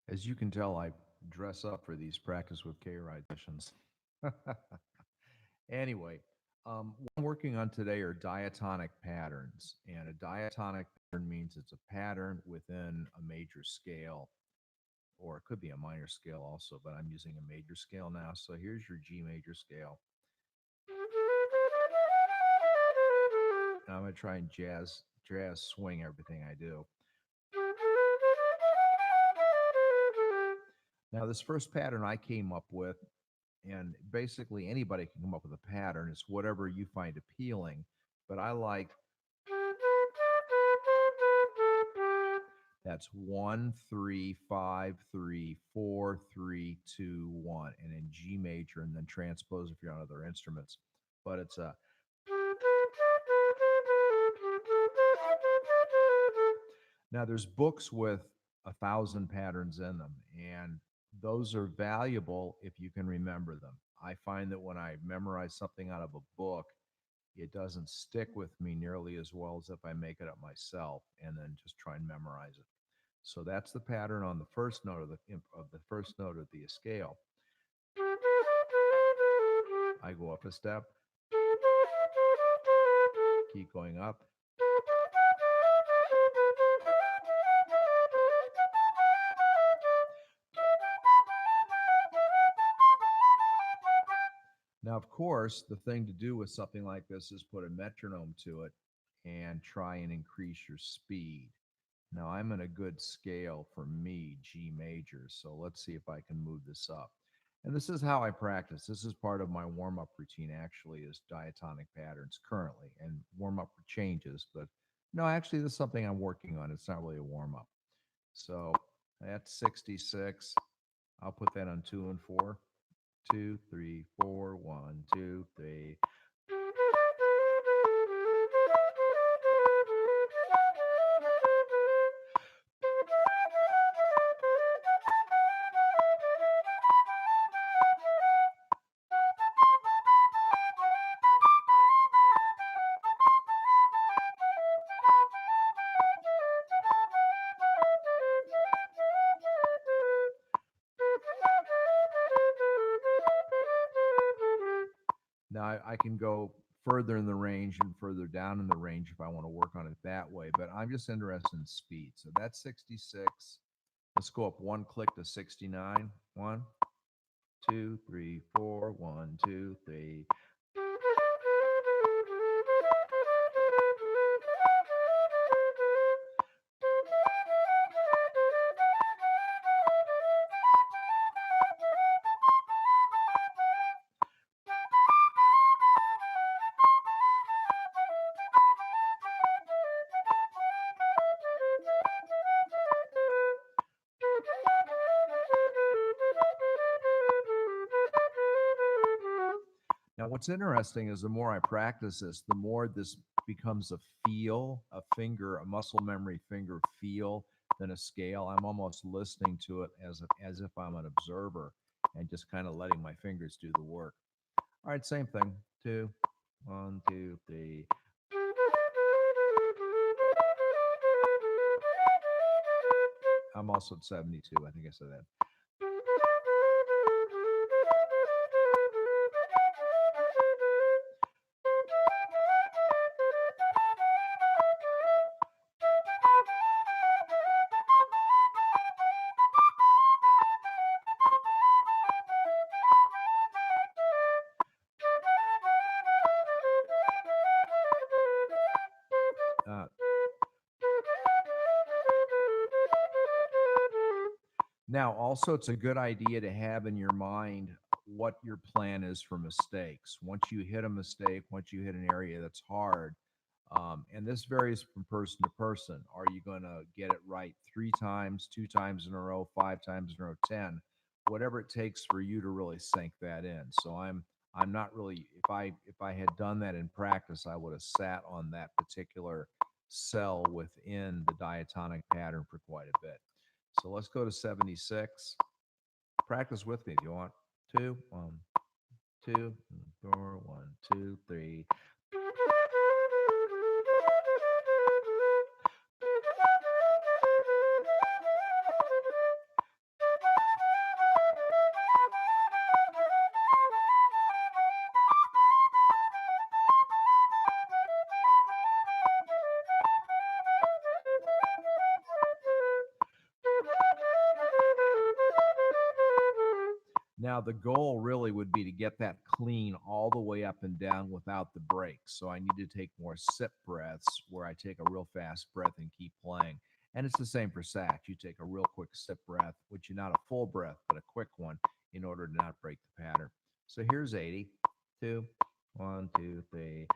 As you can tell, I dress up for these practice with Kride sessions. Anyway, what I'm working on today are diatonic patterns. And a diatonic pattern means it's a pattern within a major scale, or it could be a minor scale also, but I'm using a major scale now. So here's your G major scale. Now I'm going to try and jazz swing everything I do. Now, this first pattern I came up with, and basically anybody can come up with a pattern, it's whatever you find appealing. But I like that's 1 3 5 3 4 3 2 1, and in G major, and then transpose if you're on other instruments. But it's a now there's books with 1,000 patterns in them, and those are valuable if you can remember them. I find that when I memorize something out of a book, it doesn't stick with me nearly as well as if I make it up myself and then just try and memorize it. So that's the pattern on the first note of the first note of the scale. I go up a step, keep going up. Now, of course, the thing to do with something like this is put a metronome to it and try and increase your speed. Now, I'm in a good scale for me, G major, so let's see if I can move this up. And this is how I practice. This is part of my warm-up routine, actually, is diatonic patterns currently. And warm-up changes, but no, actually, this is something I'm working on. It's not really a warm-up. So that's 66. I'll put that on 2 and 4. 2, 3, 4, 1, 2, 3. Now I can go further in the range and further down in the range if I want to work on it that way, but I'm just interested in speed. So that's 66. Let's go up one click to 69. 1, 2, 3, 4, 1, 2, 3. Now, what's interesting is the more I practice this, the more this becomes a feel, a finger, a muscle memory finger feel than a scale. I'm almost listening to it as if I'm an observer and just kind of letting my fingers do the work. All right, same thing. 2, 1, 2, 3. I'm also at 72. I think I said that. Uh, Now, also, it's a good idea to have in your mind what your plan is for mistakes. Once you hit a mistake, once you hit an area that's hard, and this varies from person to person. Are you going to get it right 3 times, 2 times in a row, 5 times in a row, 10? Whatever it takes for you to really sink that in. So I'm not really if I had done that in practice, I would have sat on that particular cell within the diatonic pattern for quite a bit. So let's go to 76. Practice with me if you want. 2, 1, 2, 4, 1, 2, 3. Now, the goal really would be to get that clean all the way up and down without the breaks. So I need to take more sip breaths where I take a real fast breath and keep playing. And it's the same for sax. You take a real quick sip breath, which is not a full breath, but a quick one in order to not break the pattern. So here's 80. 2, 1, 2, 3.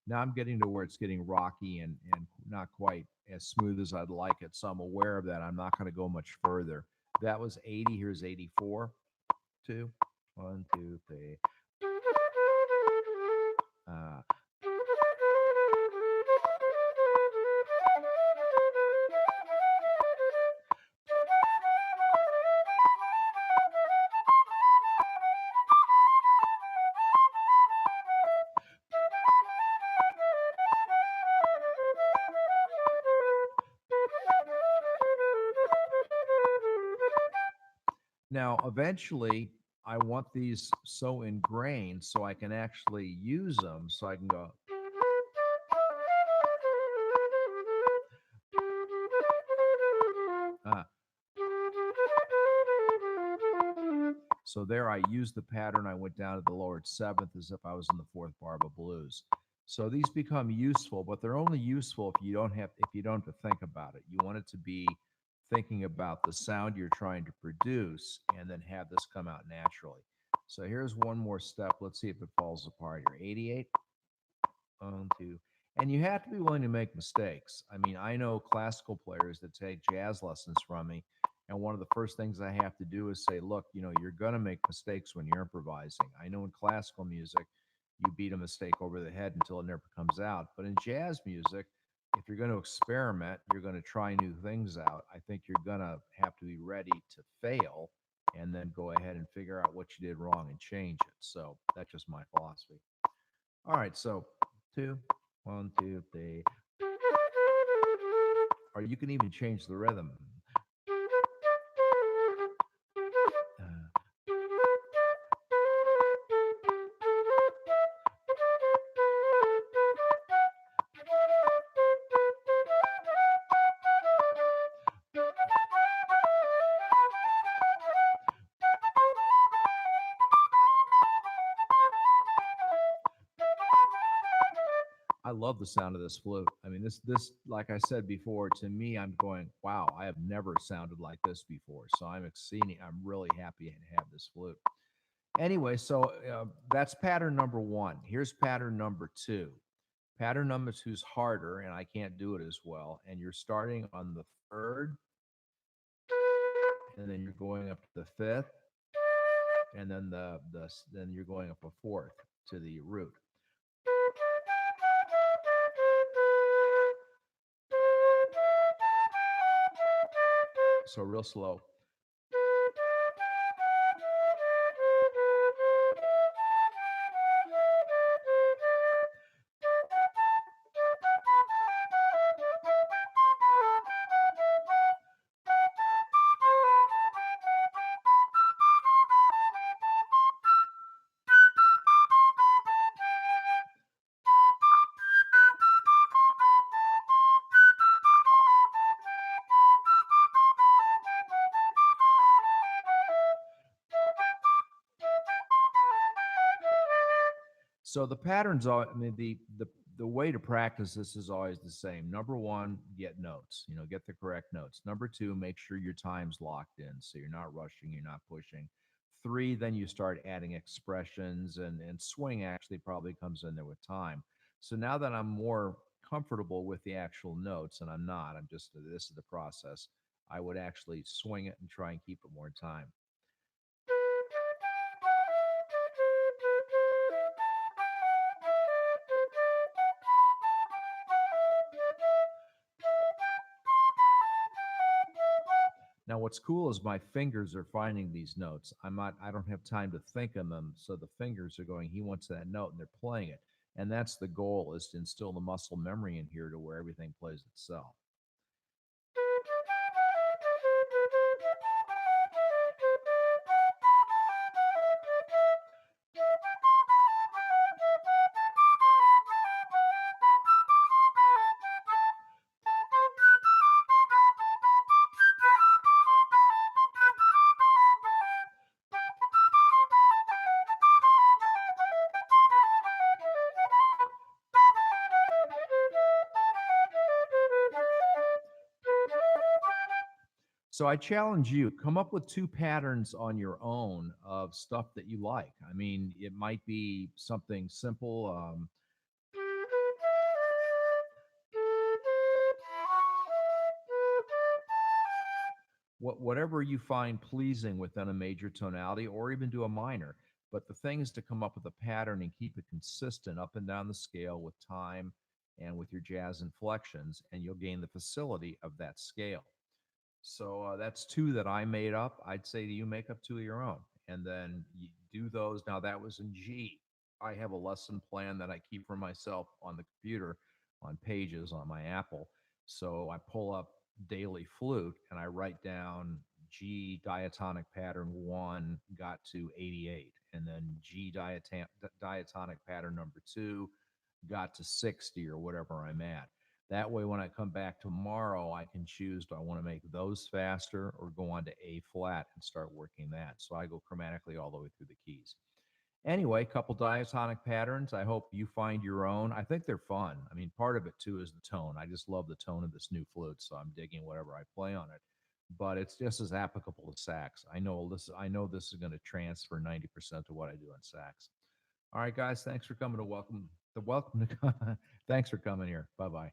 Now I'm getting to where it's getting rocky and not quite as smooth as I'd like it. So I'm aware of that. I'm not going to go much further. That was 80. Here's 84. 2, 1, 2, 3. Uh, Now, eventually, I want these so ingrained so I can actually use them. So I can go. Uh, so there, I used the pattern. I went down to the lowered seventh as if I was in the fourth bar of a blues. So these become useful, but they're only useful if you don't have to think about it. You want it to be thinking about the sound you're trying to produce and then have this come out naturally. So here's one more step. Let's see if it falls apart here. 88. 1, 2. And you have to be willing to make mistakes. I mean, I know classical players that take jazz lessons from me, and one of the first things I have to do is say, look, you're going to make mistakes when you're improvising. I know in classical music, you beat a mistake over the head until it never comes out. But in jazz music, if you're going to experiment, you're going to try new things out. I think you're going to have to be ready to fail and then go ahead and figure out what you did wrong and change it. So that's just my philosophy. All right, so 2, 1, 2, 3. Or you can even change the rhythm. Uh, I love the sound of this flute. I mean, this, like I said before, to me, I'm going, wow, I have never sounded like this before. So I'm really happy to have this flute. Anyway, so that's pattern number one. Here's pattern number two. Pattern number two is harder, and I can't do it as well. And you're starting on the third, and then you're going up to the fifth, and then then you're going up a fourth to the root. So real slow. So the patterns are, I mean, the way to practice this is always the same. Number one, get notes, get the correct notes. Number two, make sure your time's locked in. So you're not rushing, you're not pushing. Three, then you start adding expressions and swing actually probably comes in there with time. So now that I'm more comfortable with the actual notes, and I'm just, this is the process, I would actually swing it and try and keep it more time. Now, what's cool is my fingers are finding these notes. I don't have time to think of them. So the fingers are going, he wants that note, and they're playing it. And that's the goal, is to instill the muscle memory in here to where everything plays itself. So I challenge you, come up with two patterns on your own of stuff that you like. I mean, it might be something simple. Whatever you find pleasing within a major tonality, or even do a minor. But the thing is to come up with a pattern and keep it consistent up and down the scale with time and with your jazz inflections, and you'll gain the facility of that scale. So that's two that I made up. I'd say to you, make up two of your own, and then you do those. Now that was in G. I have a lesson plan that I keep for myself on the computer, on Pages on my Apple. So I pull up daily flute and I write down G diatonic pattern one got to 88, and then G diatonic pattern number two got to 60 or whatever I'm at. That way, when I come back tomorrow, I can choose, do I want to make those faster or go on to A flat and start working that? So I go chromatically all the way through the keys. Anyway, couple diatonic patterns. I hope you find your own. I think they're fun. I mean, part of it too is the tone. I just love the tone of this new flute, so I'm digging whatever I play on it. But it's just as applicable to sax. I know this is going to transfer 90% of what I do on sax. All right, guys, thanks for coming to welcome. Thanks for coming here. Bye bye.